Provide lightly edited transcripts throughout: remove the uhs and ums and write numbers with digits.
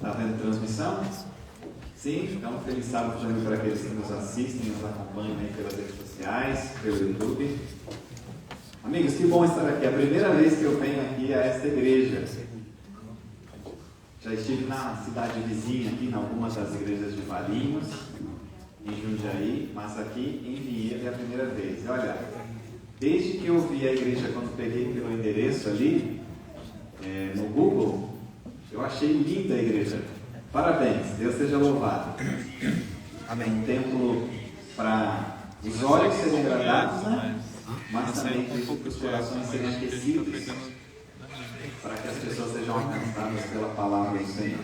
Está vendo transmissão? Sim? Então, feliz sábado também para aqueles que nos assistem, nos acompanham aí pelas redes sociais, pelo YouTube. Amigos, que bom estar aqui. É a primeira vez que eu venho aqui a esta igreja. Já estive na cidade vizinha aqui, em algumas das igrejas de Valinhos, em Jundiaí, mas aqui em Vinhedo é a primeira vez. E olha, desde que eu vi a igreja, quando peguei pelo endereço ali, no Google, eu achei linda a igreja. Parabéns, Deus seja louvado. Amém. Um templo para os olhos serem agradados, né? Mas também para os corações serem aquecidos, para que as pessoas sejam alcançadas pela palavra do Senhor.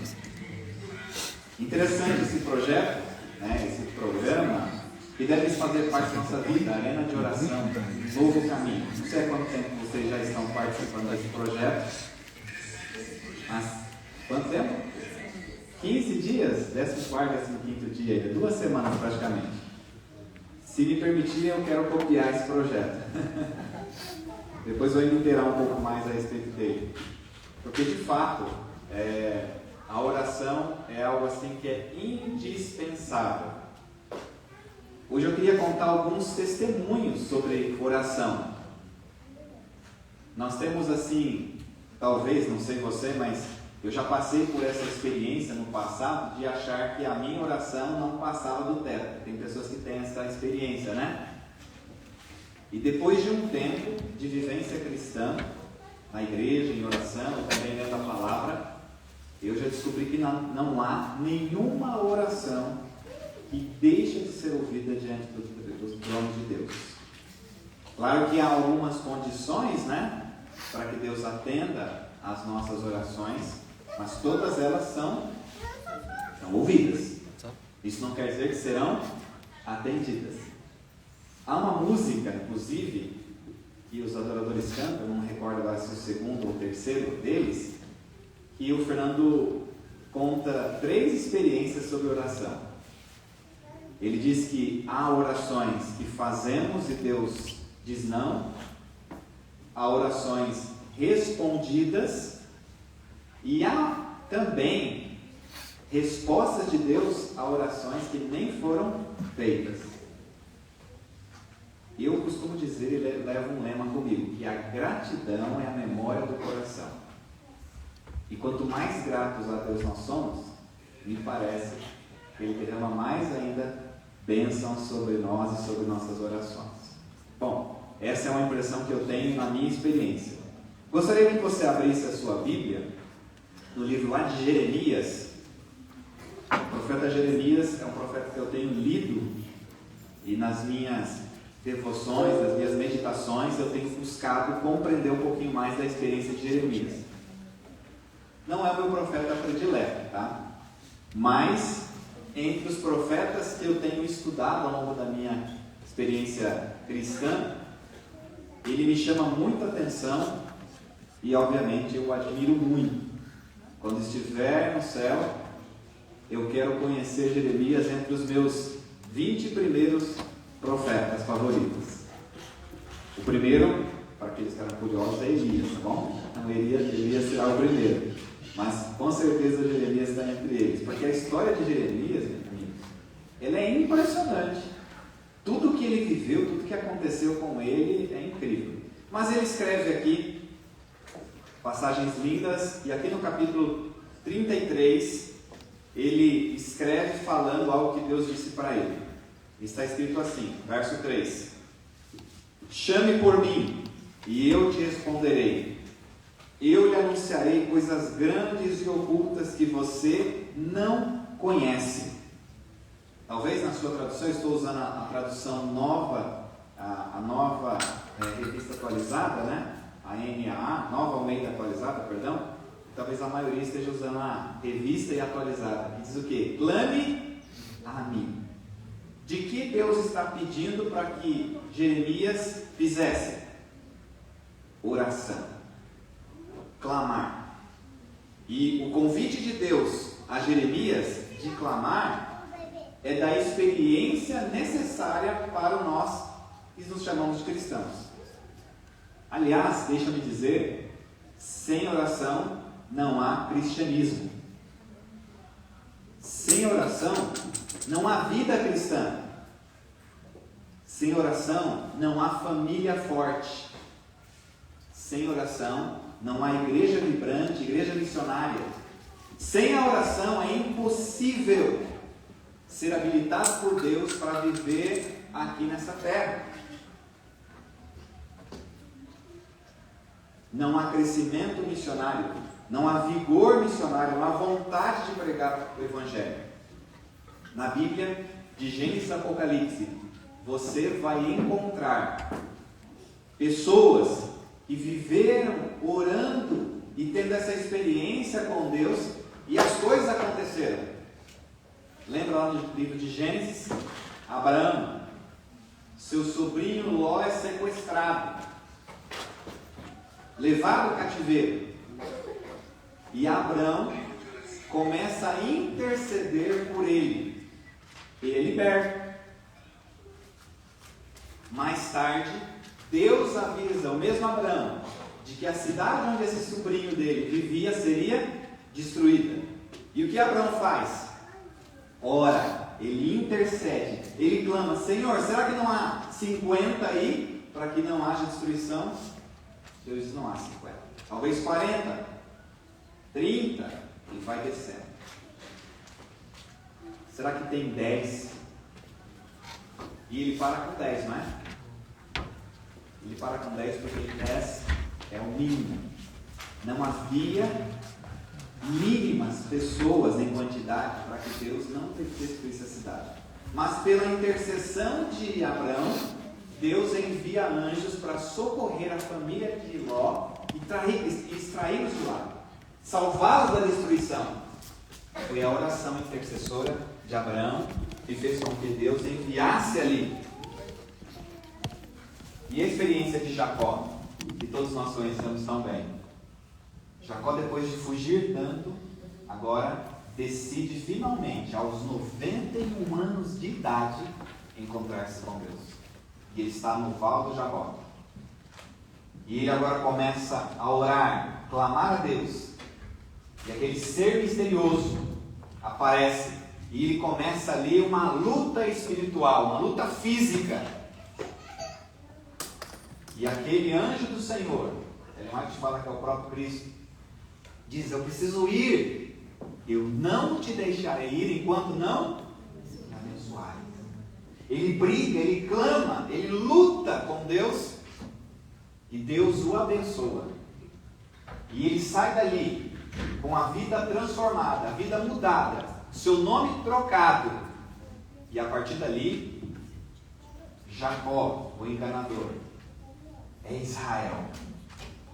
Interessante esse projeto, né? Esse programa, que deve fazer parte da nossa vida, Arena de Oração, Novo Caminho. Não sei há quanto tempo vocês já estão participando desse projeto, mas quanto tempo? 15 dias, 14º, 15º dia, 2 semanas praticamente. Se me permitirem, eu quero copiar esse projeto. Depois vou inteirar um pouco mais a respeito dele. Porque, de fato, a oração é algo assim que é indispensável. Hoje eu queria contar alguns testemunhos sobre oração. Nós temos assim, talvez, não sei você, mas eu já passei por essa experiência no passado de achar que a minha oração não passava do teto. Tem pessoas que têm essa experiência, né? E depois de um tempo de vivência cristã, na igreja, em oração, e também lendo a palavra, eu já descobri que não há nenhuma oração que deixa de ser ouvida diante do trono de Deus. Claro que há algumas condições, né, para que Deus atenda às nossas orações, mas todas elas são ouvidas. Isso não quer dizer que serão atendidas. Há uma música, inclusive, que os adoradores cantam, não me recordo agora se o segundo ou o terceiro deles, que o Fernando conta 3 experiências sobre oração. Ele diz que há orações que fazemos e Deus diz não, há orações respondidas e há também respostas de Deus a orações que nem foram feitas. Eu costumo dizer, ele leva um lema comigo, que a gratidão é a memória do coração. E quanto mais gratos a Deus nós somos, me parece que Ele derrama mais ainda bênção sobre nós e sobre nossas orações. Bom, essa é uma impressão que eu tenho na minha experiência. Gostaria que você abrisse a sua Bíblia no livro lá de Jeremias. O profeta Jeremias é um profeta que eu tenho lido e nas minhas devoções, nas minhas meditações, eu tenho buscado compreender um pouquinho mais da experiência de Jeremias. Não é o meu profeta predileto, tá? Mas entre os profetas que eu tenho estudado ao longo da minha experiência cristã, ele me chama muita atenção e obviamente eu o admiro muito. Quando estiver no céu, eu quero conhecer Jeremias entre os meus 20 primeiros profetas favoritos. O primeiro, para aqueles que eram curiosos, é Elias, tá bom? Então Elias será o primeiro. Mas com certeza Jeremias está entre eles, porque a história de Jeremias, meus amigos, ela é impressionante. Tudo que ele viveu, tudo que aconteceu com ele é incrível. Mas ele escreve aqui passagens lindas, e aqui no capítulo 33 ele escreve falando algo que Deus disse para ele. Está escrito assim, verso 3: chame por mim e eu te responderei. Eu lhe anunciarei coisas grandes e ocultas que você não conhece. Talvez na sua tradução, eu estou usando a tradução nova, a nova revista atualizada, né? A NAA, Nova Almeida Atualizada, perdão. Talvez a maioria esteja usando a revista e atualizada. Que diz o quê? Clame a mim. De que Deus está pedindo para que Jeremias fizesse? Oração. Clamar. E o convite de Deus a Jeremias de clamar é da experiência necessária para nós que nos chamamos de cristãos. Aliás, deixa-me dizer, sem oração não há cristianismo. Sem oração, não há vida cristã. Sem oração, não há família forte. Sem oração, não há igreja vibrante, igreja missionária. Sem a oração, é impossível ser habilitado por Deus para viver aqui nessa terra. Não há crescimento missionário, não há vigor missionário, não há vontade de pregar o Evangelho. Na Bíblia, de Gênesis a Apocalipse, você vai encontrar pessoas que viveram orando e tendo essa experiência com Deus e as coisas aconteceram. Lembra lá no livro de Gênesis? Abraão, seu sobrinho Ló é sequestrado, levado ao cativeiro. E Abraão começa a interceder por ele. Ele é liberto. Mais tarde, Deus avisa o mesmo Abraão de que a cidade onde esse sobrinho dele vivia seria destruída. E o que Abraão faz? Ora, ele intercede, ele clama: Senhor, será que não há 50 aí para que não haja destruição? Deus diz: não há 50, talvez 40, 30, ele vai descendo. Será que tem 10? E ele para com 10, não é? Ele para com 10 porque 10 é o mínimo. Não havia mínimas pessoas em quantidade para que Deus não destruísse a cidade. Mas pela intercessão de Abraão, Deus envia anjos para socorrer a família de Ló e extraí-los de lá, salvá-los da destruição. Foi a oração intercessora de Abraão que fez com que Deus enviasse ali. E a experiência de Jacó, que todos nós conhecemos tão bem. Jacó, depois de fugir tanto, agora decide finalmente, aos 91 anos de idade, encontrar-se com Deus. E ele está no Val do Jaboque. E ele agora começa a orar, clamar a Deus. E aquele ser misterioso aparece. E ele começa ali uma luta espiritual, uma luta física. E aquele anjo do Senhor, Ellen White fala que é o próprio Cristo, diz: eu preciso ir, eu não te deixarei ir enquanto não me abençoares. Ele briga, ele clama, ele luta com Deus, e Deus o abençoa. E ele sai dali com a vida transformada, a vida mudada, seu nome trocado. E a partir dali, Jacó, o enganador, é Israel,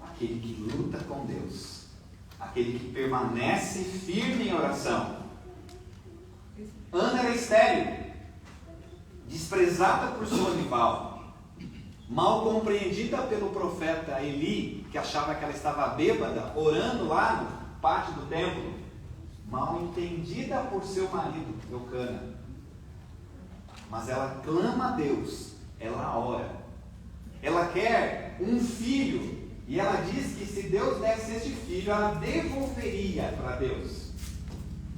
aquele que luta com Deus, aquele que permanece firme em oração. Ana era estéril, desprezada por sua rival, mal compreendida pelo profeta Eli, que achava que ela estava bêbada, orando lá no pátio do templo, mal entendida por seu marido, Eucana. Mas ela clama a Deus, ela ora, ela quer um filho, e ela diz que se Deus desse este filho, ela devolveria para Deus.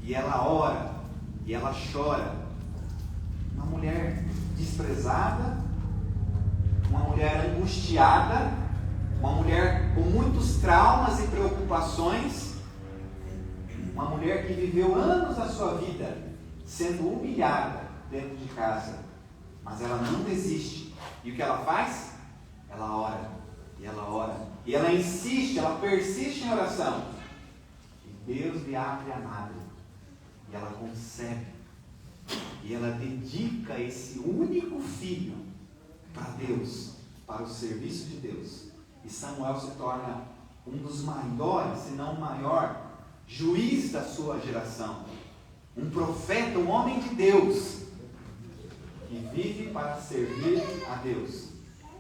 E ela ora, e ela chora. Uma mulher desprezada, uma mulher angustiada, uma mulher com muitos traumas e preocupações, uma mulher que viveu anos da sua vida sendo humilhada dentro de casa, mas ela não desiste. E o que ela faz? Ela ora, e ela ora, e ela insiste, ela persiste em oração. E Deus lhe abre a madre, e ela concebe, e ela dedica esse único filho para Deus, para o serviço de Deus. E Samuel se torna um dos maiores, se não o maior, juiz da sua geração. Um profeta, um homem de Deus, que vive para servir a Deus.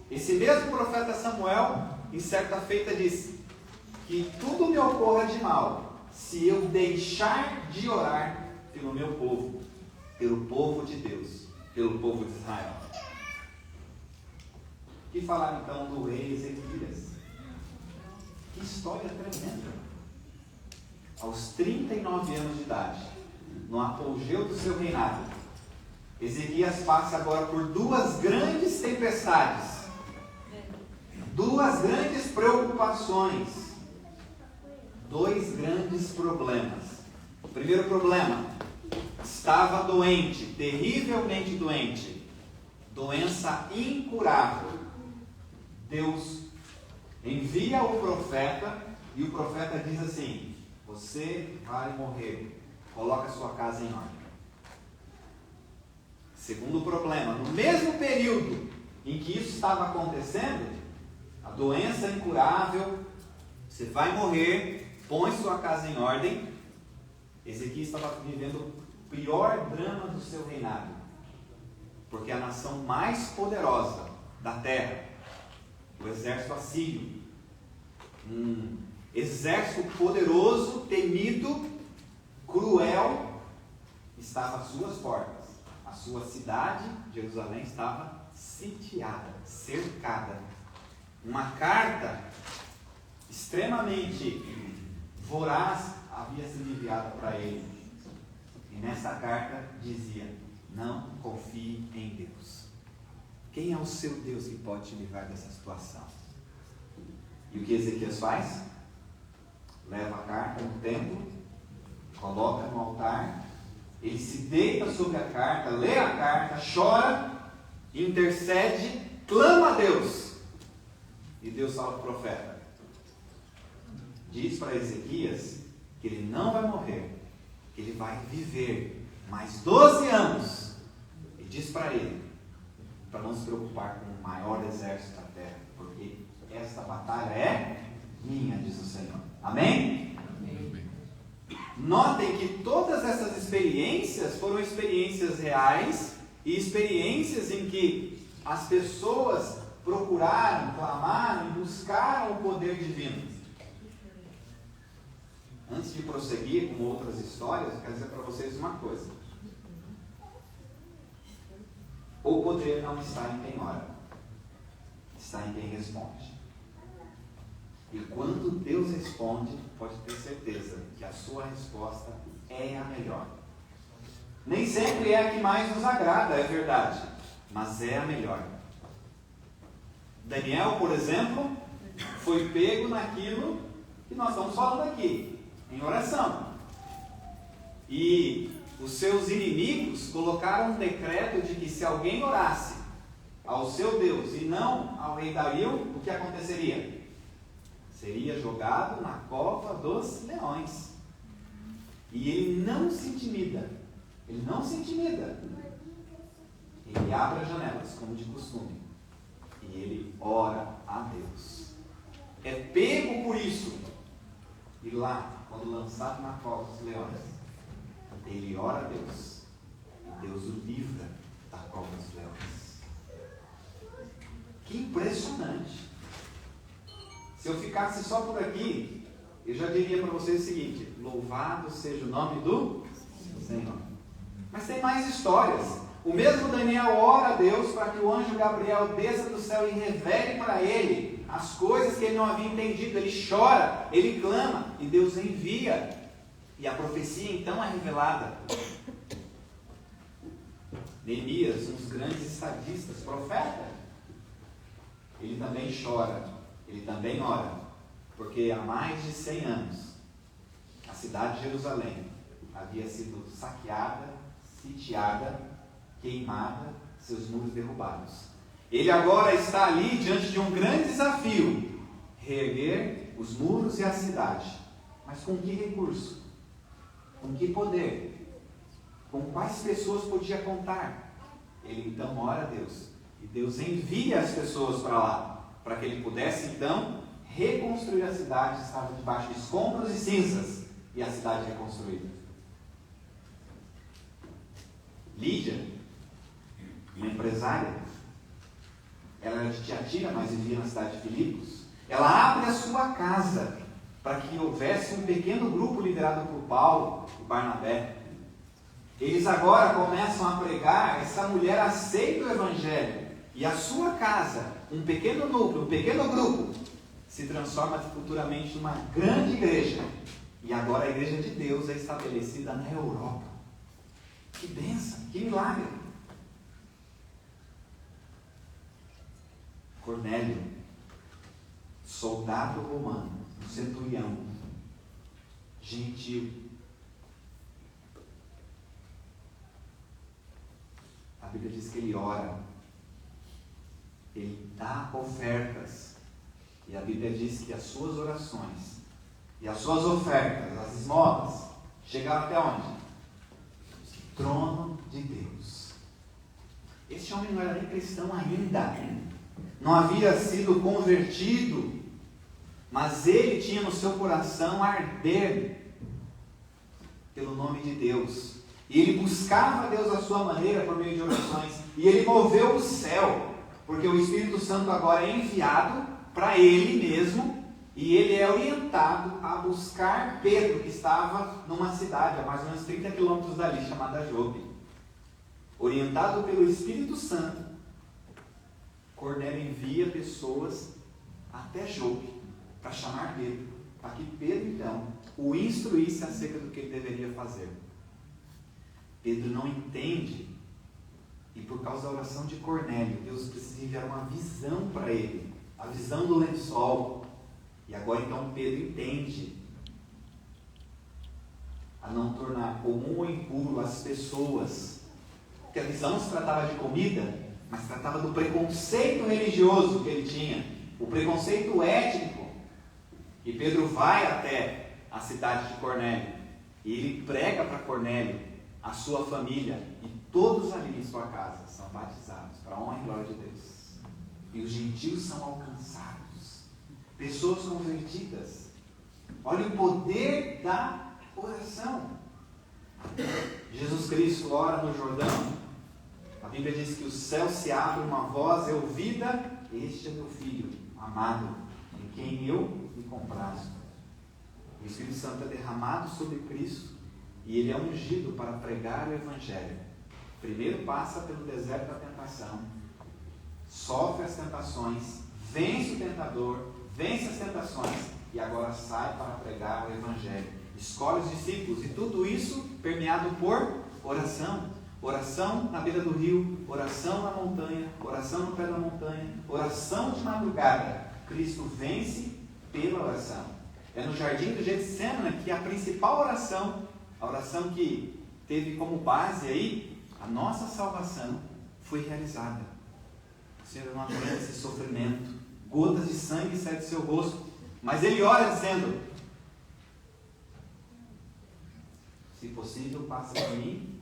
Esse mesmo profeta Samuel, em certa feita, disse: que tudo me ocorra de mal, se eu deixar de orar pelo meu povo, pelo povo de Deus, pelo povo de Israel. Que falar então do rei Ezequias? Que história tremenda! Aos 39 anos de idade, no apogeu do seu reinado, Ezequias passa agora por duas grandes tempestades, duas grandes preocupações, dois grandes problemas. O primeiro problema: estava doente, terrivelmente doente, doença incurável. Deus envia o profeta e o profeta diz assim: você vai morrer, coloca a sua casa em ordem. Segundo problema: no mesmo período em que isso estava acontecendo, a doença incurável, você vai morrer, põe sua casa em ordem. Ezequias estava vivendo o pior drama do seu reinado, porque a nação mais poderosa da terra, o exército assírio, um exército poderoso, temido, cruel, estava às suas portas. A sua cidade, Jerusalém, estava sitiada, cercada. Uma carta extremamente voraz havia sido enviada para ele. E nessa carta dizia: não confie em Deus. Quem é o seu Deus que pode te livrar dessa situação? E o que Ezequias faz? Leva a carta no templo, coloca no altar, ele se deita sobre a carta, lê a carta, chora, intercede, clama a Deus. E Deus fala para o profeta: diz para Ezequias que ele não vai morrer, que ele vai viver mais 12 anos. E diz para ele, para não se preocupar com o maior exército da terra, porque esta batalha é minha, diz o Senhor. Amém? Amém. Notem que todas essas experiências foram experiências reais e experiências em que as pessoas procuraram, clamaram, buscaram o poder divino. Antes de prosseguir com outras histórias, eu quero dizer para vocês uma coisa: o poder não está em quem ora, está em quem responde. E quando Deus responde, pode ter certeza que a sua resposta é a melhor. Nem sempre é a que mais nos agrada, é verdade, mas é a melhor. Daniel, por exemplo, foi pego naquilo que nós estamos falando aqui, em oração. E os seus inimigos colocaram um decreto de que se alguém orasse ao seu Deus e não ao rei Dario, o que aconteceria? Seria jogado na cova dos leões. E ele não se intimida. Ele não se intimida. Ele abre as janelas, como de costume. E ele ora a Deus. É pego por isso. E lá, quando lançado na cova dos leões, ele ora a Deus. E Deus o livra da cova dos leões. Que impressionante! Se eu ficasse só por aqui, eu já diria para vocês o seguinte: louvado seja o nome do Senhor. Mas tem mais histórias. O mesmo Daniel ora a Deus para que o anjo Gabriel desça do céu e revele para ele as coisas que ele não havia entendido. Ele chora, ele clama, e Deus envia. E a profecia então é revelada. Neemias, um dos grandes estadistas, profeta, ele também chora. Ele também ora, porque há mais de 100 anos, a cidade de Jerusalém havia sido saqueada, sitiada, queimada, seus muros derrubados. Ele agora está ali diante de um grande desafio: reerguer os muros e a cidade. Mas com que recurso? Com que poder? Com quais pessoas podia contar? Ele então ora a Deus, e Deus envia as pessoas para lá, para que ele pudesse então reconstruir a cidade. Estava debaixo de escombros e cinzas, e a cidade reconstruída. Lídia, uma empresária, ela era de Tiatira, mas vivia na cidade de Filipos. Ela abre a sua casa para que houvesse um pequeno grupo liderado por Paulo e Barnabé. Eles agora começam a pregar, essa mulher aceita o evangelho, e a sua casa, um pequeno núcleo, um pequeno grupo, se transforma futuramente numa grande igreja. E agora a igreja de Deus é estabelecida na Europa. Que bênção, que milagre. Cornélio, soldado romano, um centurião, gentil. A Bíblia diz que ele ora, ele dá ofertas, e a Bíblia diz que as suas orações e as suas ofertas, as esmolas, chegaram até onde? O trono de Deus. Esse homem não era nem cristão ainda, não havia sido convertido, mas ele tinha no seu coração arder pelo nome de Deus. E ele buscava a Deus à sua maneira por meio de orações. E ele moveu o céu, porque o Espírito Santo agora é enviado para ele mesmo. E ele é orientado a buscar Pedro, que estava numa cidade a mais ou menos 30 quilômetros dali, chamada Jope. Orientado pelo Espírito Santo, Cornélio envia pessoas até Jope para chamar Pedro, para que Pedro então o instruísse acerca do que ele deveria fazer. Pedro não entende, e por causa da oração de Cornélio, Deus precisa enviar uma visão para ele, a visão do lençol. E agora então Pedro entende a não tornar comum ou impuro as pessoas, porque a visão se tratava de comida, mas tratava do preconceito religioso que ele tinha, o preconceito étnico. E Pedro vai até a cidade de Cornélio, e ele prega para Cornélio, a sua família, e todos ali em sua casa são batizados, para a honra e glória de Deus. E os gentios são alcançados, pessoas convertidas. Olha o poder da oração. Jesus Cristo ora no Jordão, a Bíblia diz que o céu se abre, uma voz é ouvida: este é meu filho amado, em quem eu me comprazo. O Espírito Santo é derramado sobre Cristo e ele é ungido para pregar o Evangelho. Primeiro passa pelo deserto da tentação, sofre as tentações, vence o tentador, vence as tentações e agora sai para pregar o Evangelho. Escolhe os discípulos, e tudo isso permeado por oração. Oração na beira do rio, oração na montanha, oração no pé da montanha, oração de madrugada. Cristo vence pela oração. É no jardim do Getsemane que a principal oração, a oração que teve como base aí a nossa salvação, foi realizada. O Senhor não aguenta esse sofrimento, gotas de sangue saem do seu rosto, mas ele ora dizendo: se possível, passa de mim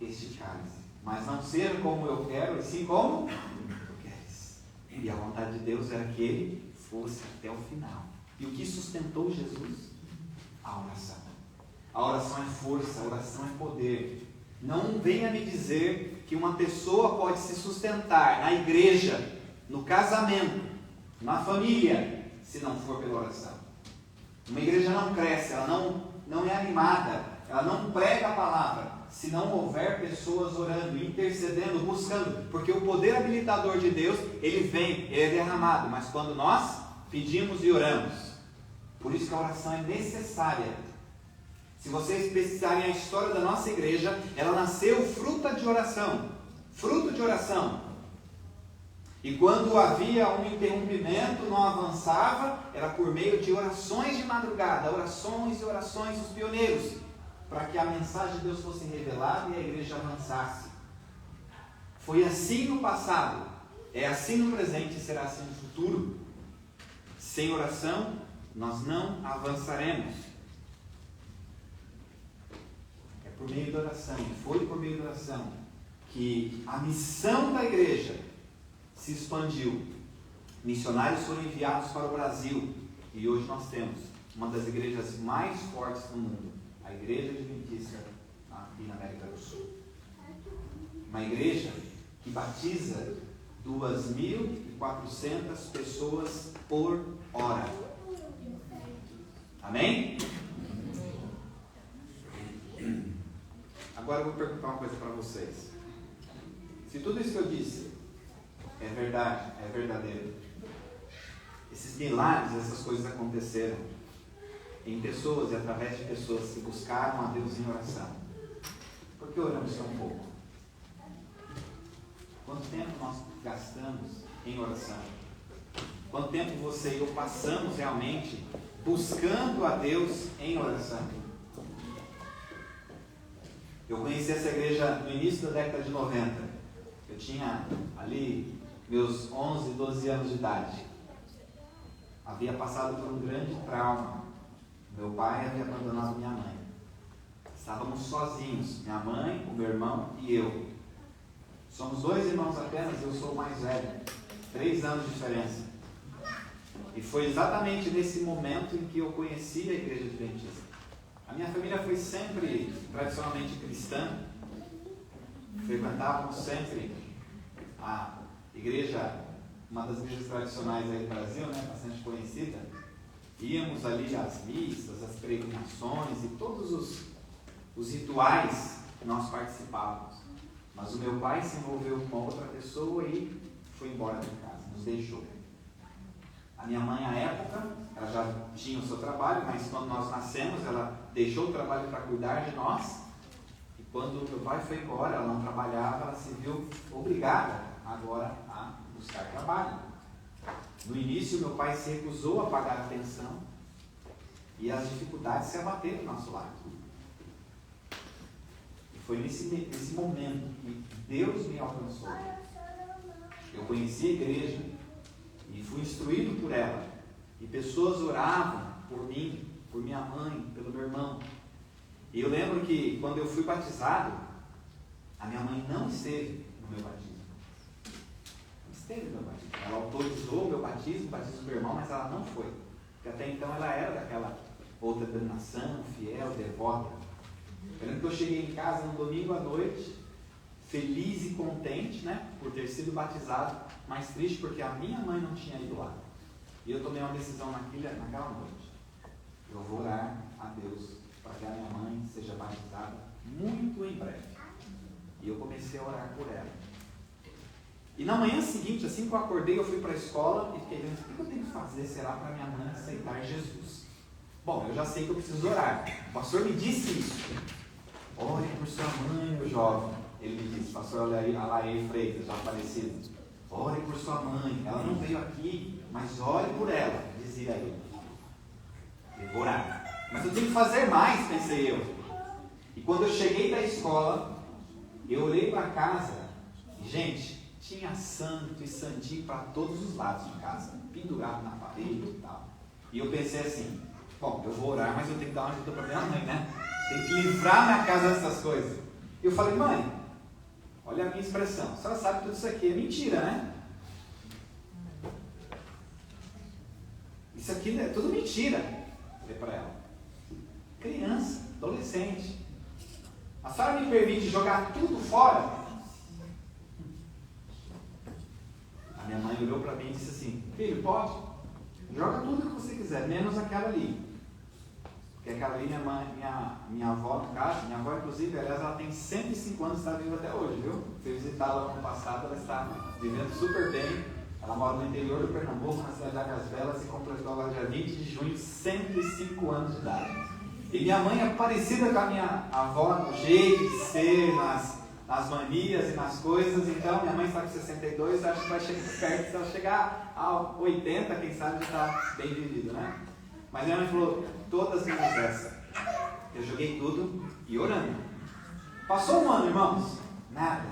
este cálice, mas não seja como eu quero, e sim como tu queres. E a vontade de Deus era que ele fosse até o final. E o que sustentou Jesus? A oração. A oração é força, a oração é poder. Não venha me dizer que uma pessoa pode se sustentar na igreja, no casamento, na família, se não for pela oração. Uma igreja não cresce, ela não é animada, ela não prega a palavra, se não houver pessoas orando, intercedendo, buscando, porque o poder habilitador de Deus, ele vem, ele é derramado, mas quando nós pedimos e oramos. Por isso que a oração é necessária. Se vocês pesquisarem a história da nossa igreja, ela nasceu fruto de oração. Fruto de oração. E quando havia um interrompimento, não avançava, era por meio de orações de madrugada, orações e orações dos pioneiros, para que a mensagem de Deus fosse revelada e a igreja avançasse. Foi assim no passado, é assim no presente e será assim no futuro. Sem oração, nós não avançaremos. É por meio da oração, foi por meio da oração, que a missão da igreja se expandiu. Missionários foram enviados para o Brasil, e hoje nós temos uma das igrejas mais fortes do mundo, a Igreja Adventista aqui na América do Sul. Uma igreja que batiza 2.400 pessoas por hora. Amém? Agora eu vou perguntar uma coisa para vocês. Se tudo isso que eu disse é verdade, é verdadeiro, esses milagres, essas coisas aconteceram em pessoas e através de pessoas que buscaram a Deus em oração, por que oramos tão pouco? Quanto tempo nós gastamos em oração? Quanto tempo você e eu passamos realmente buscando a Deus em oração? Eu conheci essa igreja no início da década de 90. Eu tinha ali meus 11, 12 anos de idade. Havia passado por um grande trauma. Meu pai havia abandonado minha mãe. Estávamos sozinhos, minha mãe, o meu irmão e eu. Somos 2 irmãos apenas, eu sou o mais velho. 3 anos de diferença. E foi exatamente nesse momento em que eu conheci a igreja adventista. A minha família foi sempre tradicionalmente cristã. Frequentávamos sempre a igreja, uma das igrejas tradicionais aí do Brasil, né, bastante conhecida. Íamos ali às missas, às peregrinações e todos os rituais que nós participávamos. Mas o meu pai se envolveu com uma outra pessoa e foi embora de casa, nos deixou. A minha mãe, à época, ela já tinha o seu trabalho, mas quando nós nascemos, ela deixou o trabalho para cuidar de nós. E quando meu pai foi embora, ela não trabalhava, ela se viu obrigada agora a buscar trabalho. No início, meu pai se recusou a pagar a pensão e as dificuldades se abateram no nosso lar. E foi nesse momento que Deus me alcançou. Eu conheci a igreja e fui instruído por ela. E pessoas oravam por mim, por minha mãe, pelo meu irmão. E eu lembro que quando eu fui batizado, a minha mãe não esteve no meu batismo. Não esteve no meu batismo. Ela autorizou o meu batismo, o batismo do meu irmão, mas ela não foi. Porque até então ela era daquela outra denominação, fiel, devota. Eu lembro que eu cheguei em casa no domingo à noite, feliz e contente, né, por ter sido batizado, mas triste porque a minha mãe não tinha ido lá. E eu tomei uma decisão naquela noite. Eu vou orar a Deus para que a minha mãe seja batizada muito em breve. E eu comecei a orar por ela. E na manhã seguinte, assim que eu acordei, eu fui para a escola e fiquei vendo, o que eu tenho que fazer, será, para minha mãe aceitar Jesus? Bom, eu já sei que eu preciso orar. O pastor me disse isso. Ore por sua mãe, meu jovem. Ele me disse, pastor Alair Freitas, já falecido. Ore por sua mãe. Ela não veio aqui, mas ore por ela, dizia ele. Eu vou orar. Mas eu tenho que fazer mais, pensei eu. E quando eu cheguei da escola, eu olhei para casa e, gente, tinha santo e santinho para todos os lados de casa, pendurado na parede e tal. E eu pensei assim, bom, eu vou orar, mas eu tenho que dar uma ajuda para minha mãe, né? Tem que livrar minha casa dessas coisas. E eu falei, mãe, olha a minha expressão, a senhora sabe que tudo isso aqui é mentira, né? Isso aqui é tudo mentira. Falei para ela. Criança, adolescente. A senhora me permite jogar tudo fora? A minha mãe olhou para mim e disse assim, filho, pode? Joga tudo que você quiser, menos aquela ali. Porque aquela ali, minha avó, no caso, minha avó, inclusive, aliás, ela tem 105 anos e está viva até hoje, viu? Fui visitá-la no ano passado, ela está vivendo super bem. Ela mora no interior do Pernambuco, na cidade de Águas Belas, e completou agora dia 20 de junho, 105 anos de idade. E minha mãe é parecida com a minha avó no jeito de ser, nas manias e nas coisas. Então, minha mãe está com 62, acho que vai chegar perto. Se ela chegar a 80, quem sabe já está bem vivido, né? Mas minha mãe falou, todas menos essa. Eu joguei tudo e orando. Passou um ano, irmãos? Nada.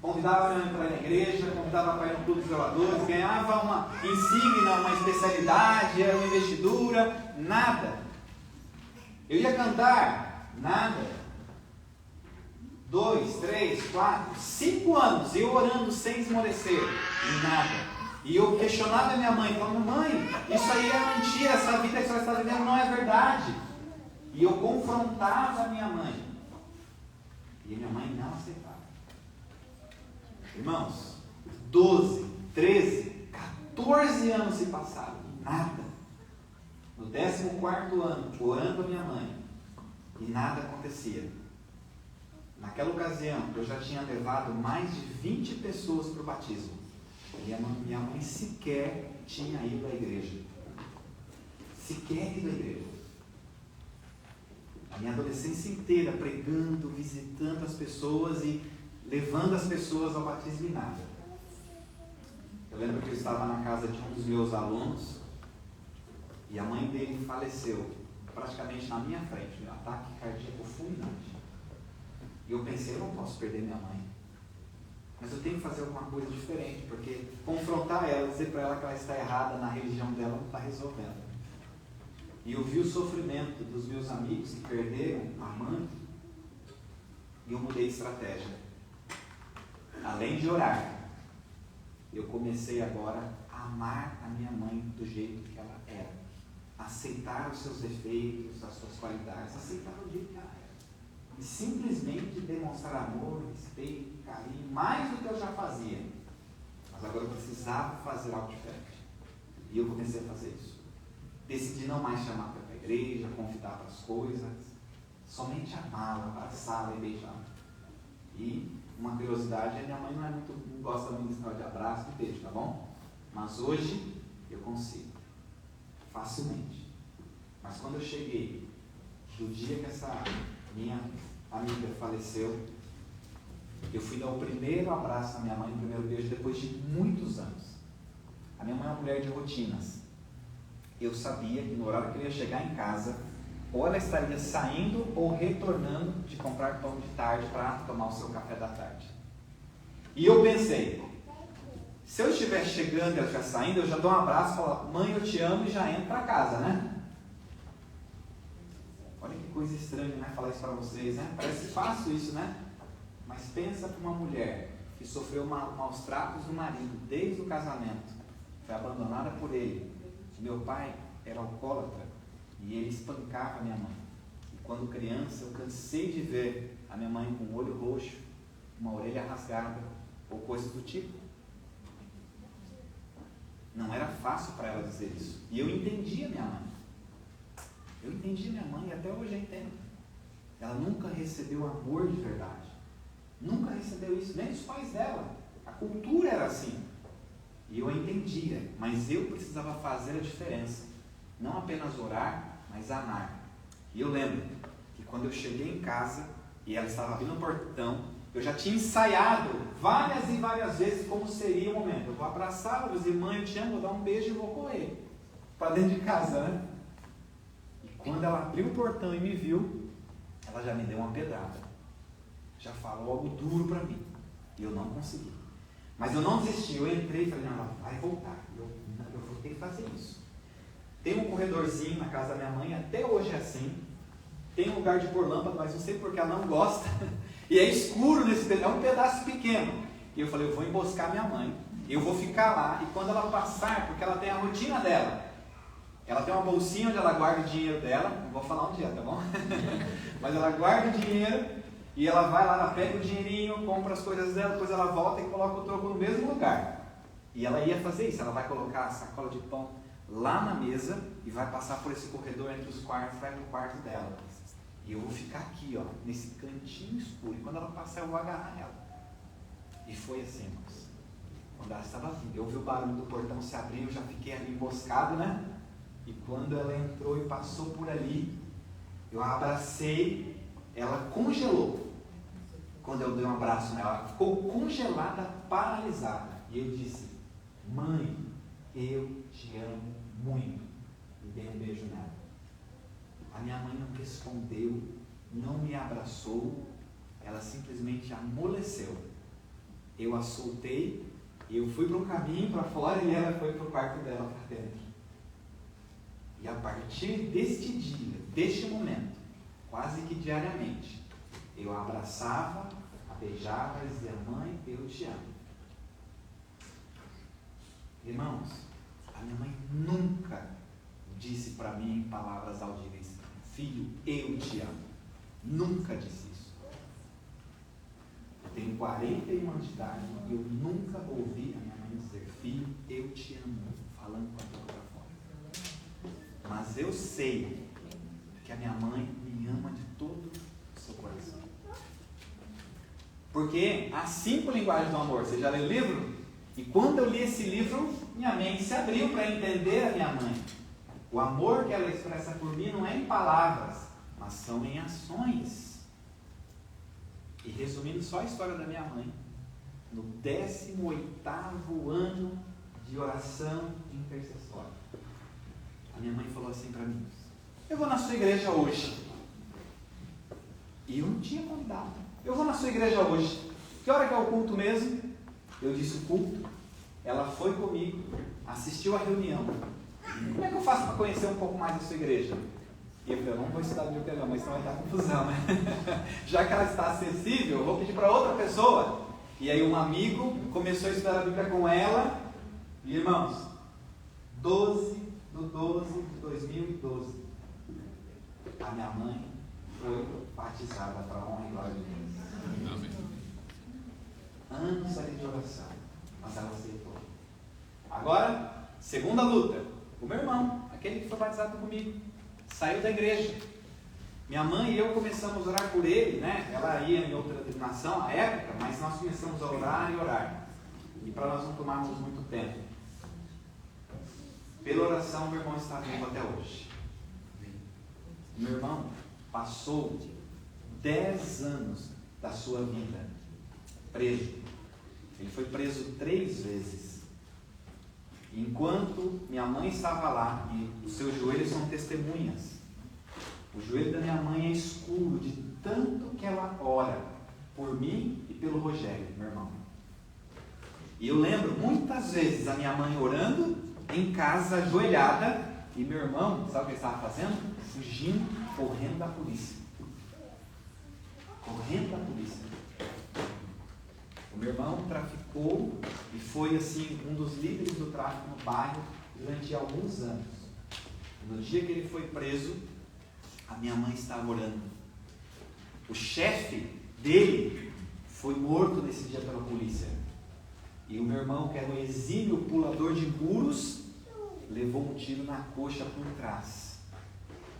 Convidava minha mãe para ir na igreja, convidava para ir no clube dos zeladores, ganhava uma insígnia, uma especialidade, era uma investidura, nada. Eu ia cantar, nada. 2, 3, 4, 5 anos, eu orando sem esmorecer, e nada. E eu questionava a minha mãe, falando, mãe, isso aí é mentira, essa vida que a senhora está vivendo não é verdade. E eu confrontava a minha mãe. E a minha mãe não aceitava. Irmãos, 12, 13, 14 anos se passaram, nada. No 14º ano, orando a minha mãe, e nada acontecia. Naquela ocasião, eu já tinha levado mais de 20 pessoas para o batismo. E a minha mãe sequer tinha ido à igreja. Sequer ido à igreja. A minha adolescência inteira pregando, visitando as pessoas e levando as pessoas ao batismo em nada. Eu lembro que eu estava na casa de um dos meus alunos e a mãe dele faleceu praticamente na minha frente, um ataque cardíaco fulminante. E eu pensei, eu não posso perder minha mãe. Mas eu tenho que fazer alguma coisa diferente, porque confrontar ela, dizer para ela que ela está errada na religião dela, não está resolvendo. E eu vi o sofrimento dos meus amigos que perderam a mãe, e eu mudei de estratégia. Além de orar, eu comecei agora a amar a minha mãe do jeito que ela era. Aceitar os seus defeitos, as suas qualidades, aceitar o jeito que ela era. E simplesmente demonstrar amor, respeito, carinho, mais do que eu já fazia. Mas agora eu precisava fazer algo diferente. E eu comecei a fazer isso. Decidi não mais chamar para a igreja, convidar para as coisas, somente amá-la, abraçá-la e beijá-la. E uma curiosidade, a minha mãe não gosta muito desse negócio de abraço e beijo, tá bom? Mas hoje eu consigo, facilmente. Mas quando eu cheguei, do dia que essa minha amiga faleceu, eu fui dar o primeiro abraço na minha mãe, o primeiro beijo, depois de muitos anos. A minha mãe é uma mulher de rotinas. Eu sabia que no horário que eu ia chegar em casa, ou ela estaria saindo ou retornando de comprar pão de tarde para tomar o seu café da tarde. E eu pensei, se eu estiver chegando e ela estiver saindo, eu já dou um abraço e falo, mãe, eu te amo, e já entro para casa, né? Olha que coisa estranha, né? Falar isso para vocês, né? Parece fácil isso, né? Mas pensa para uma mulher que sofreu maus tratos do marido desde o casamento, foi abandonada por ele. Meu pai era alcoólatra e ele espancava a minha mãe. E quando criança, eu cansei de ver a minha mãe com o olho roxo, uma orelha rasgada ou coisas do tipo. Não era fácil para ela dizer isso. E eu entendia minha mãe. Eu entendia minha mãe e até hoje eu entendo. Ela nunca recebeu amor de verdade. Nunca recebeu isso, nem dos pais dela. A cultura era assim. E eu entendia, mas eu precisava fazer a diferença. Não apenas orar, mas amar. E eu lembro que quando eu cheguei em casa e ela estava abrindo o portão, eu já tinha ensaiado várias e várias vezes como seria o momento. Eu vou abraçá-la, vou dizer, mãe, eu te amo, vou dar um beijo e vou correr para dentro de casa, né? E quando ela abriu o portão e me viu, ela já me deu uma pedrada. Já falou algo duro para mim. E eu não consegui. Mas eu não desisti, eu entrei e falei, não, ela vai voltar, eu vou ter que fazer isso. Tem um corredorzinho na casa da minha mãe, até hoje é assim, tem um lugar de pôr lâmpada, mas não sei porque ela não gosta, e é escuro nesse pedaço, é um pedaço pequeno. E eu falei, eu vou emboscar minha mãe, eu vou ficar lá, e quando ela passar, porque ela tem a rotina dela, ela tem uma bolsinha onde ela guarda o dinheiro dela, não vou falar onde é, tá bom? Mas ela guarda o dinheiro, e ela vai lá, ela pega o dinheirinho, compra as coisas dela, depois ela volta e coloca o troco no mesmo lugar. E ela ia fazer isso, ela vai colocar a sacola de pão lá na mesa e vai passar por esse corredor entre os quartos, vai pro quarto dela. E eu vou ficar aqui, ó, nesse cantinho escuro. E quando ela passar, eu vou agarrar ela. E foi assim, irmãos. Quando ela estava vindo, eu ouvi o barulho do portão se abrir, eu já fiquei ali emboscado, né? E quando ela entrou e passou por ali, eu a abracei, ela congelou. Quando eu dei um abraço nela, ela ficou congelada, paralisada. E eu disse, mãe, eu te amo muito. E dei um beijo nela. A minha mãe não respondeu, não me abraçou, ela simplesmente amoleceu. Eu a soltei, eu fui para um caminho para fora e ela foi para o quarto dela para dentro. E a partir deste dia, deste momento, quase que diariamente, eu a abraçava, a beijava e dizia, mãe, eu te amo. Irmãos, a minha mãe nunca disse para mim em palavras audíveis, filho, eu te amo. Nunca disse isso. Eu tenho 41 anos de idade e eu nunca ouvi a minha mãe dizer, filho, eu te amo, falando com a boca para fora. Mas eu sei que a minha mãe me ama de todo o seu coração. Porque há 5 linguagens do amor. Você já leu o livro? E quando eu li esse livro, minha mente se abriu para entender a minha mãe. O amor que ela expressa por mim não é em palavras, mas são em ações. E resumindo só a história da minha mãe, no 18º ano de oração intercessória, a minha mãe falou assim para mim: eu vou na sua igreja hoje. E eu não tinha convidado. Eu vou na sua igreja hoje. Que hora que é o culto mesmo? Eu disse o culto. Ela foi comigo, assistiu a reunião. Como é que eu faço para conhecer um pouco mais da sua igreja? E eu falei: eu não vou estudar Bíblia não, mas senão vai dar confusão, né? Já que ela está acessível, eu vou pedir para outra pessoa. E aí um amigo começou a estudar a Bíblia com ela. E irmãos, 12/12/2012, a minha mãe foi batizada para a honra e glória de Deus. Amém. Anos ali de oração, mas ela aceitou. Agora, segunda luta. O meu irmão, aquele que foi batizado comigo, saiu da igreja. Minha mãe e eu começamos a orar por ele, né? Ela ia em outra denominação à época, mas nós começamos a orar e orar. E para nós não tomarmos muito tempo, pela oração, meu irmão está vivo até hoje. Meu irmão passou 10 anos da sua vida preso. Ele foi preso 3 vezes. Enquanto minha mãe estava lá, e os seus joelhos são testemunhas, o joelho da minha mãe é escuro de tanto que ela ora por mim e pelo Rogério, meu irmão. E eu lembro muitas vezes a minha mãe orando em casa, ajoelhada, e meu irmão, sabe o que ele estava fazendo? Fugindo, correndo da polícia. Correndo da polícia. O meu irmão traficou e foi assim um dos líderes do tráfico no bairro durante alguns anos. No dia que ele foi preso, a minha mãe estava orando. O chefe dele foi morto nesse dia pela polícia. E o meu irmão, que era um exímio pulador de muros, levou um tiro na coxa por trás.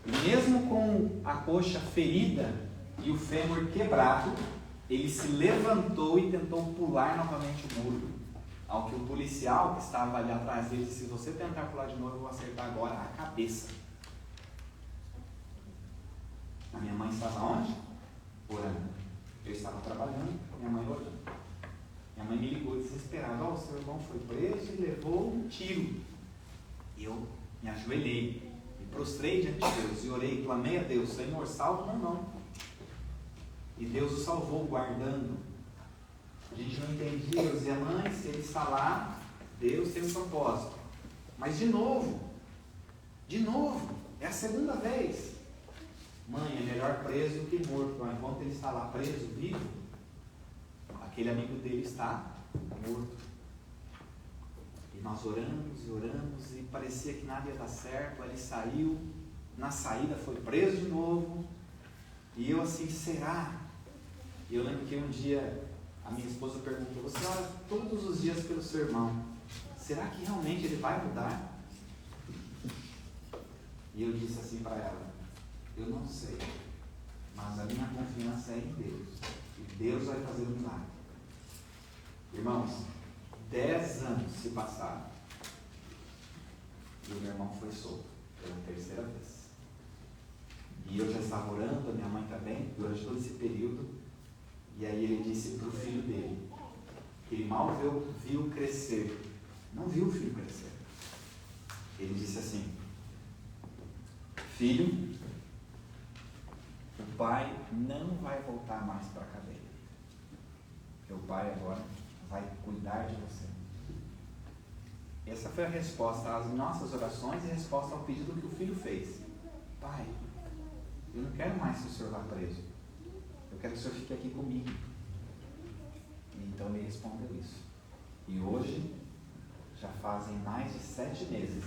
E mesmo com a coxa ferida e o fêmur quebrado, ele se levantou e tentou pular novamente o muro. Ao que o policial que estava ali atrás dele disse: se você tentar pular de novo, eu vou acertar agora a cabeça. A minha mãe estava onde? Orando. Eu estava trabalhando, minha mãe orando. Minha mãe me ligou desesperada: ó, o seu irmão foi preso e levou um tiro. E eu me ajoelhei, me prostrei diante de Deus e orei, clamei a Deus: Senhor, salva meu irmão. E Deus o salvou, guardando. A gente não entendia, eu dizia: mãe, se ele está lá, Deus tem um propósito. Mas de novo, é a segunda vez. Mãe, é melhor preso do que morto. Enquanto ele está lá preso, vivo, aquele amigo dele está morto. E nós oramos, e parecia que nada ia dar certo. Ele saiu, na saída foi preso de novo. E eu assim: será? E eu lembro que um dia a minha esposa perguntou: você ora todos os dias pelo seu irmão, será que realmente ele vai mudar? E eu disse assim para ela: eu não sei, mas a minha confiança é em Deus, e Deus vai fazer um milagre. Irmãos, 10 anos se passaram e o meu irmão foi solto pela 3ª vez. E eu já estava orando, a minha mãe também, durante todo esse período. E aí ele disse para o filho dele, que ele mal viu crescer, não viu o filho crescer. Ele disse assim: filho, o pai não vai voltar mais para a cadeia. Porque o pai agora vai cuidar de você. Essa foi a resposta às nossas orações e a resposta ao pedido que o filho fez. Pai, eu não quero mais que o senhor vá preso. Eu quero que o senhor fique aqui comigo. E então ele respondeu isso. E hoje, já fazem mais de 7 meses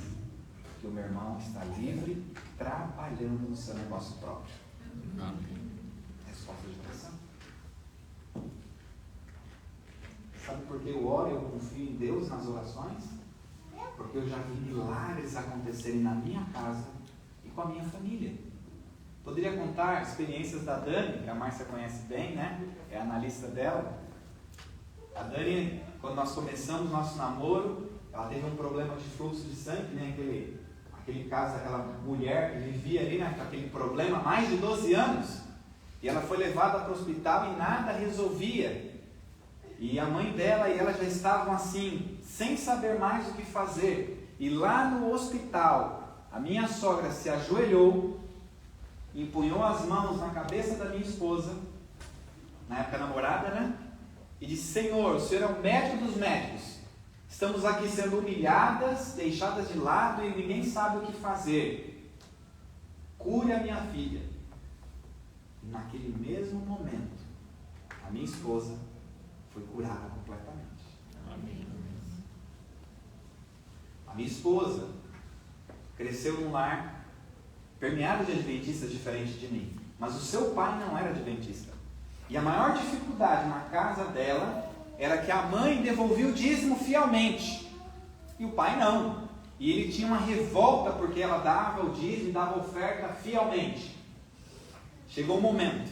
que o meu irmão está livre, trabalhando no seu negócio próprio. Amém. Resposta de oração. Sabe por que eu oro e eu confio em Deus nas orações? Porque eu já vi milagres acontecerem na minha casa e com a minha família. Poderia contar experiências da Dani, que a Márcia conhece bem, né? É a analista dela. A Dani, quando nós começamos nosso namoro, ela teve um problema de fluxo de sangue, né? aquele caso daquela mulher que vivia ali naquele problema há mais de 12 anos, e ela foi levada para o hospital e nada resolvia. E a mãe dela e ela já estavam assim, sem saber mais o que fazer. E lá no hospital, a minha sogra se ajoelhou, empunhou as mãos na cabeça da minha esposa, na época namorada, né? E disse: Senhor, o Senhor é o médico dos médicos. Estamos aqui sendo humilhadas, deixadas de lado e ninguém sabe o que fazer. Cure a minha filha. E naquele mesmo momento, a minha esposa foi curada completamente. Amém. A minha esposa cresceu num lar permeado de adventistas diferente de mim. Mas o seu pai não era adventista. E a maior dificuldade na casa dela era que a mãe devolvia o dízimo fielmente. E o pai não. E ele tinha uma revolta porque ela dava o dízimo e dava oferta fielmente. Chegou um momento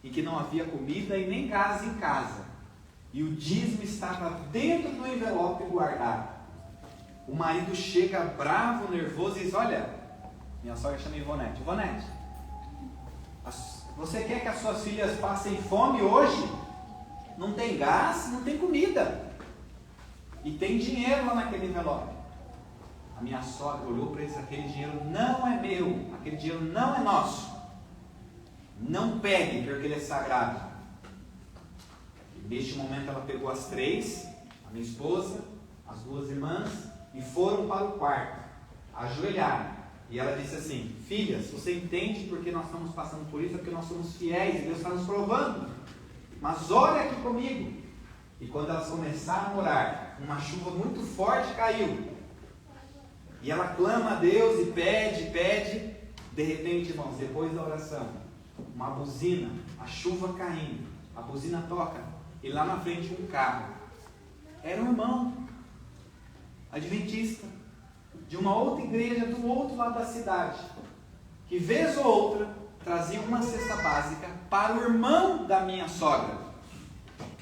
em que não havia comida e nem gás em casa. E o dízimo estava dentro do envelope guardado. O marido chega bravo, nervoso e diz: olha, minha sogra chama Ivonete. Ivonete, você quer que as suas filhas passem fome hoje? Não tem gás, não tem comida. E tem dinheiro lá naquele envelope. A minha sogra olhou para ele: aquele dinheiro não é meu, aquele dinheiro não é nosso. Não pegue, porque ele é sagrado. E neste momento ela pegou as três, a minha esposa, as duas irmãs, e foram para o quarto, ajoelharam. E ela disse assim: filhas, você entende porque nós estamos passando por isso? É porque nós somos fiéis e Deus está nos provando. Mas olha aqui comigo. E quando elas começaram a orar, uma chuva muito forte caiu. E ela clama a Deus e pede. De repente, irmãos, depois da oração, uma buzina, a chuva caindo, a buzina toca, e lá na frente um carro. Era um irmão adventista, de uma outra igreja do outro lado da cidade, que vez ou outra trazia uma cesta básica para o irmão da minha sogra.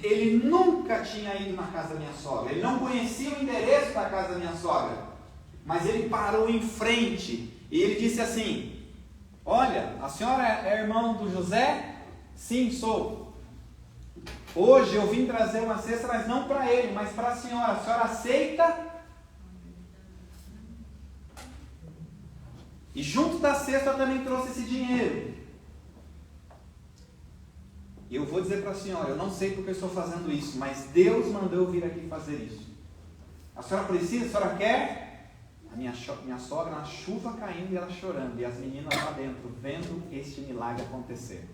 Ele nunca tinha ido na casa da minha sogra, ele não conhecia o endereço da casa da minha sogra, mas ele parou em frente e ele disse assim: olha, a senhora é irmão do José? Sim, sou. Hoje eu vim trazer uma cesta, mas não para ele, mas para a senhora aceita? E junto da cesta eu também trouxe esse dinheiro. E eu vou dizer para a senhora, eu não sei porque eu estou fazendo isso, mas Deus mandou eu vir aqui fazer isso. A senhora precisa? A senhora quer? A minha sogra na chuva caindo e ela chorando. E as meninas lá dentro vendo este milagre acontecer.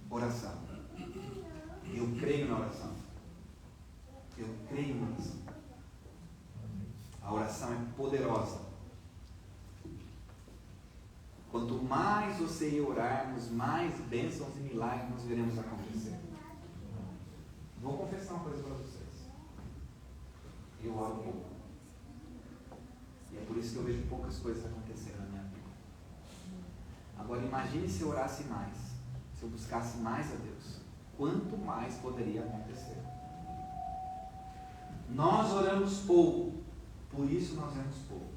Oração. Eu creio na oração. Eu creio na oração. A oração é poderosa. Quanto mais você e eu orarmos, mais bênçãos e milagres nós veremos acontecer. Vou confessar uma coisa para vocês. Eu oro pouco. E é por isso que eu vejo poucas coisas acontecerem na minha vida. Agora imagine se eu orasse mais. Se eu buscasse mais a Deus. Quanto mais poderia acontecer. Nós oramos pouco. Por isso nós oramos pouco.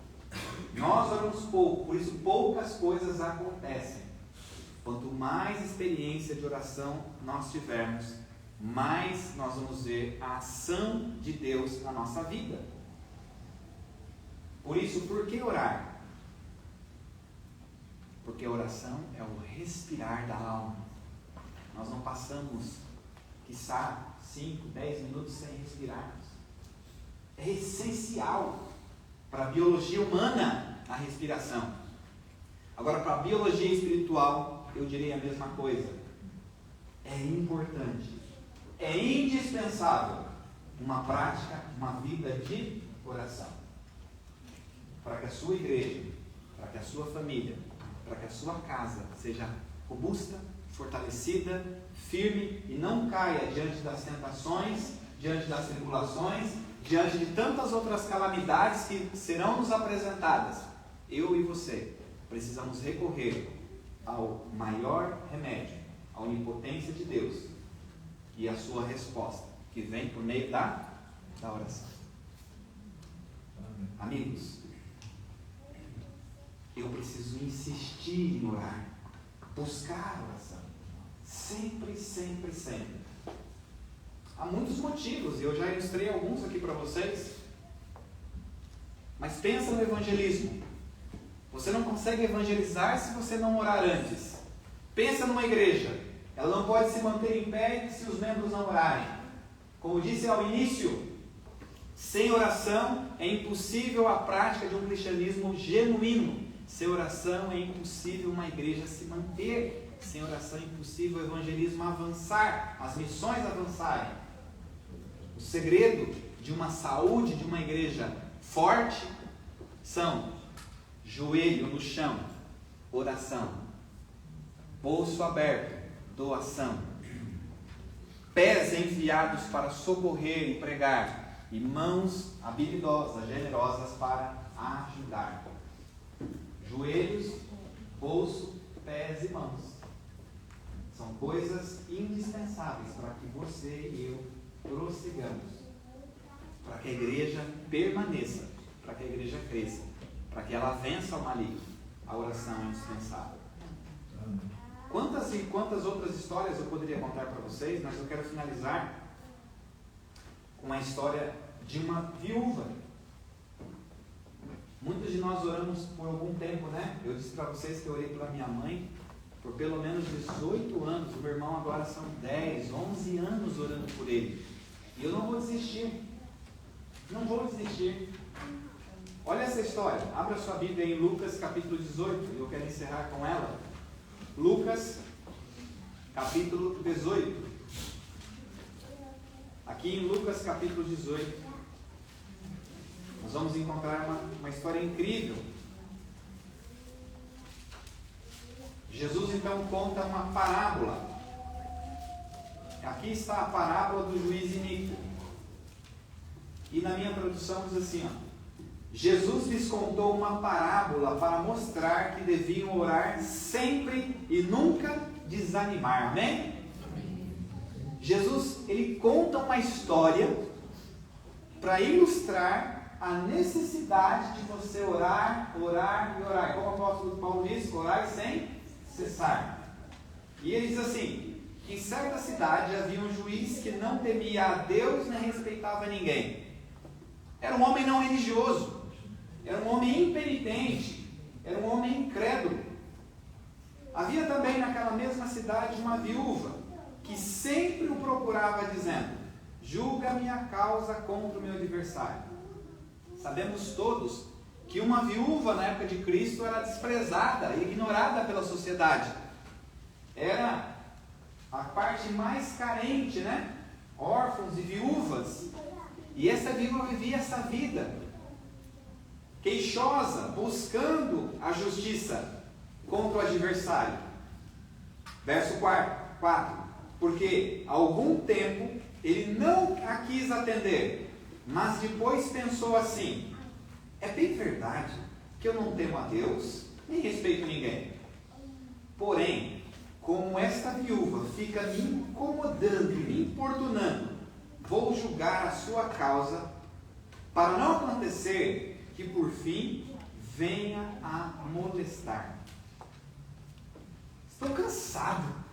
Nós oramos pouco, por isso poucas coisas acontecem. Quanto mais experiência de oração nós tivermos, mais nós vamos ver a ação de Deus na nossa vida. Por isso, por que orar? Porque a oração é o respirar da alma. Nós não passamos, quiçá, 5, 10 minutos sem respirarmos. É essencial para a biologia humana a respiração. Agora, para a biologia espiritual, eu direi a mesma coisa. É importante, é indispensável uma prática, uma vida de oração. Para que a sua igreja, para que a sua família, para que a sua casa seja robusta, fortalecida, firme e não caia diante das tentações, diante das tribulações, diante de tantas outras calamidades que serão nos apresentadas. Eu e você precisamos recorrer ao maior remédio, a onipotência de Deus e a sua resposta, que vem por meio da oração. Amigos, eu preciso insistir em orar, buscar a oração, sempre, sempre, sempre. Há muitos motivos, e eu já ilustrei alguns aqui para vocês, mas pensa no evangelismo. Você não consegue evangelizar se você não orar antes. Pensa numa igreja, ela não pode se manter em pé se os membros não orarem. Como disse ao início, sem oração é impossível a prática de um cristianismo genuíno. Sem oração é impossível uma igreja se manter. Sem oração é impossível o evangelismo avançar, as missões avançarem. O segredo de uma saúde de uma igreja forte são joelho no chão, oração, bolso aberto, doação, pés enviados para socorrer e pregar, e mãos habilidosas, generosas para ajudar. Joelhos, bolso, pés e mãos são coisas indispensáveis para que você e eu prossigamos, para que a igreja permaneça, para que a igreja cresça, para que ela vença o maligno. A oração é indispensável. Quantas e quantas outras histórias eu poderia contar para vocês, mas eu quero finalizar com a história de uma viúva. Muitos de nós oramos por algum tempo, né? Eu disse para vocês que eu orei pela minha mãe por pelo menos 18 anos. O meu irmão agora são 10, 11 anos orando por ele. E eu não vou desistir. Não vou desistir. Olha essa história. Abra sua Bíblia em Lucas capítulo 18. Eu quero encerrar com ela. Lucas capítulo 18. Aqui em Lucas capítulo 18, nós vamos encontrar uma história incrível. Jesus então conta uma parábola. Aqui está a parábola do juiz iníquo. E na minha tradução diz assim, Jesus lhes contou uma parábola para mostrar que deviam orar sempre e nunca desanimar. Amém? Jesus, ele conta uma história para ilustrar a necessidade de você orar, orar e orar. Como o apóstolo Paulo diz, orar sem cessar. E ele diz assim, que em certa cidade havia um juiz que não temia a Deus nem respeitava ninguém. Era um homem não religioso, era um homem impenitente, era um homem incrédulo. Havia também naquela mesma cidade uma viúva que sempre o procurava dizendo, julga minha causa contra o meu adversário. Sabemos todos que uma viúva na época de Cristo era desprezada e ignorada pela sociedade. Era a parte mais carente, né? Órfãos e viúvas. E essa viúva vivia essa vida queixosa, buscando a justiça contra o adversário. Verso 4. Porque há algum tempo ele não a quis atender, mas depois pensou assim, é bem verdade que eu não temo a Deus, nem respeito ninguém. Porém, como esta viúva fica me incomodando e me importunando, vou julgar a sua causa, para não acontecer que por fim venha a molestar. Estou cansado.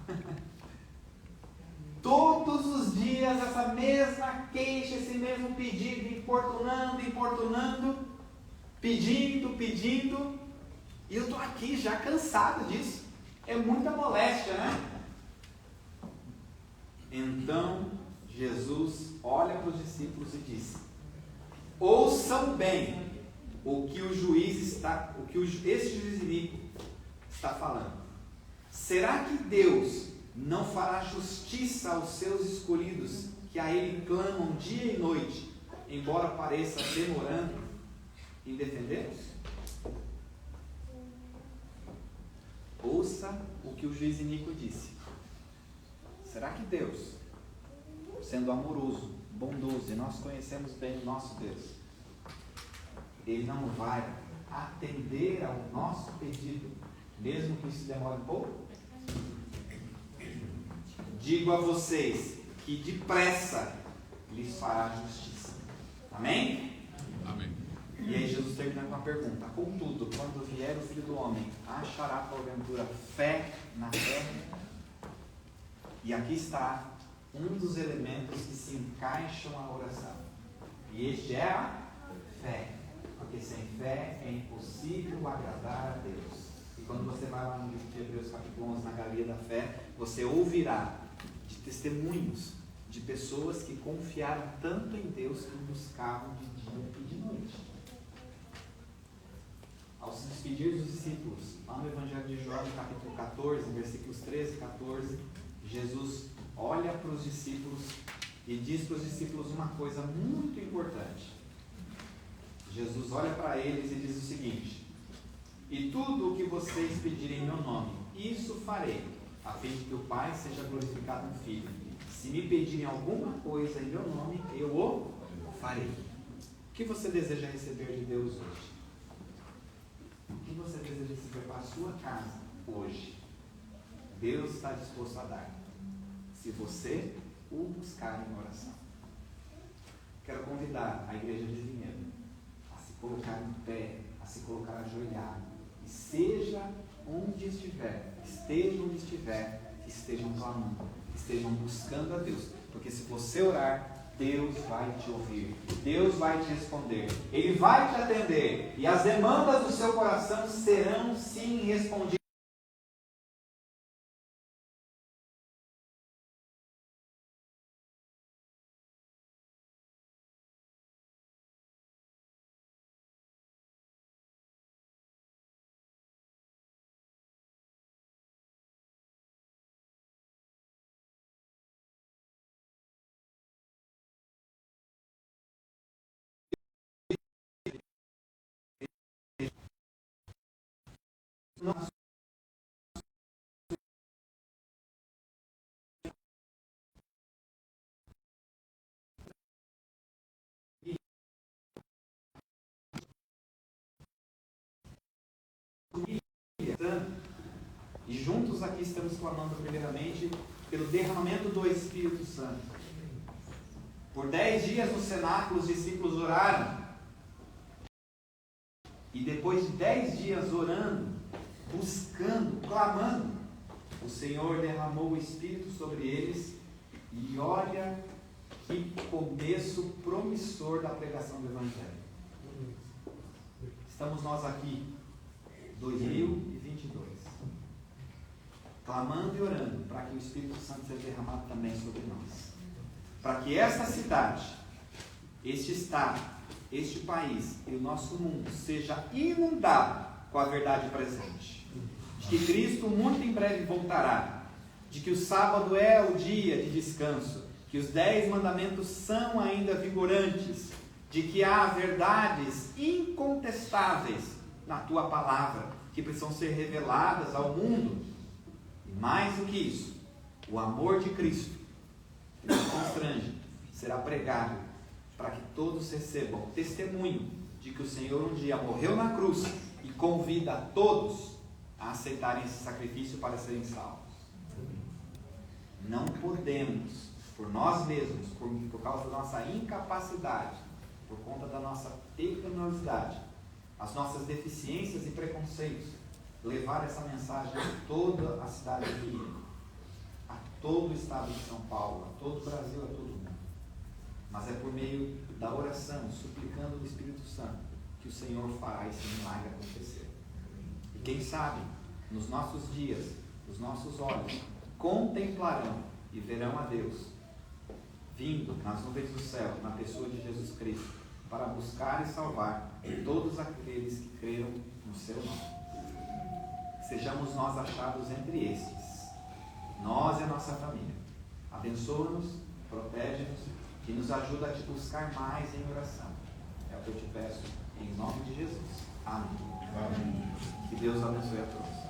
Todos os dias essa mesma queixa, esse mesmo pedido, importunando, pedindo, e eu estou aqui já cansado disso. É muita moléstia, né? Então Jesus olha para os discípulos e diz, ouçam bem o que esse juiz iníquo está falando. Será que Deus não fará justiça aos seus escolhidos, que a Ele clamam dia e noite, embora pareça demorando em defendê-los? Ouça o que o juiz iníquo disse. Será que Deus, sendo amoroso, bondoso, e nós conhecemos bem o nosso Deus, Ele não vai atender ao nosso pedido, mesmo que isso demore um pouco? Digo a vocês que depressa lhes fará justiça. Amém? Amém. E aí Jesus termina com uma pergunta: contudo, quando vier o Filho do Homem, achará porventura fé na terra? E aqui está um dos elementos que se encaixam à oração. E este é a fé. Porque sem fé é impossível agradar a Deus. E quando você vai lá no livro de Hebreus capítulo 11, na galeria da fé, você ouvirá de testemunhos de pessoas que confiaram tanto em Deus que o buscavam de dia e de noite. Ao se despedir dos discípulos, lá no Evangelho de João, capítulo 14, versículos 13 e 14, Jesus olha para os discípulos e diz para os discípulos uma coisa muito importante. Jesus olha para eles e diz o seguinte: e tudo o que vocês pedirem em meu nome, isso farei, a fim de que o Pai seja glorificado no Filho. Se me pedirem alguma coisa em meu nome, eu o farei. O que você deseja receber de Deus hoje? O que você deseja receber para a sua casa hoje? Deus está disposto a dar, se você o buscar em oração. Quero convidar a igreja de Vinhedo a se colocar em pé, a se colocar ajoelhado, e seja onde estiver, esteja onde estiver, estejam clamando, estejam buscando a Deus, porque se você orar, Deus vai te ouvir, Deus vai te responder, Ele vai te atender, e as demandas do seu coração serão sim respondidas. E juntos aqui estamos clamando primeiramente pelo derramamento do Espírito Santo. Por 10 dias no cenáculo os discípulos oraram. E depois de 10 dias orando, buscando, clamando, o Senhor derramou o Espírito sobre eles. E olha que começo promissor da pregação do Evangelho. Estamos nós aqui, 2022, clamando e orando para que o Espírito Santo seja derramado também sobre nós. Para que esta cidade, este estado, este país e o nosso mundo seja inundado com a verdade presente. De que Cristo muito em breve voltará. De que o sábado é o dia de descanso. Que os 10 mandamentos são ainda vigorantes. De que há verdades incontestáveis na tua palavra, que precisam ser reveladas ao mundo. E mais do que isso, o amor de Cristo, que nos constrange, será pregado para que todos recebam testemunho de que o Senhor um dia morreu na cruz e convida a todos a aceitarem esse sacrifício para serem salvos. Não podemos, por nós mesmos, por causa da nossa incapacidade, por conta da nossa pecaminosidade, as nossas deficiências e preconceitos, levar essa mensagem a toda a cidade de Rio, a todo o estado de São Paulo, a todo o Brasil, a todo o mundo. Mas é por meio da oração, suplicando do Espírito Santo, que o Senhor fará esse milagre acontecer. E quem sabe, nos nossos dias, os nossos olhos contemplarão e verão a Deus vindo nas nuvens do céu, na pessoa de Jesus Cristo, para buscar e salvar todos aqueles que creram no seu nome. Sejamos nós achados entre estes, nós e a nossa família. Abençoa-nos, protege-nos e nos ajuda a te buscar mais em oração. É o que eu te peço, em nome de Jesus. Amém. Amém. Que Deus abençoe a todos.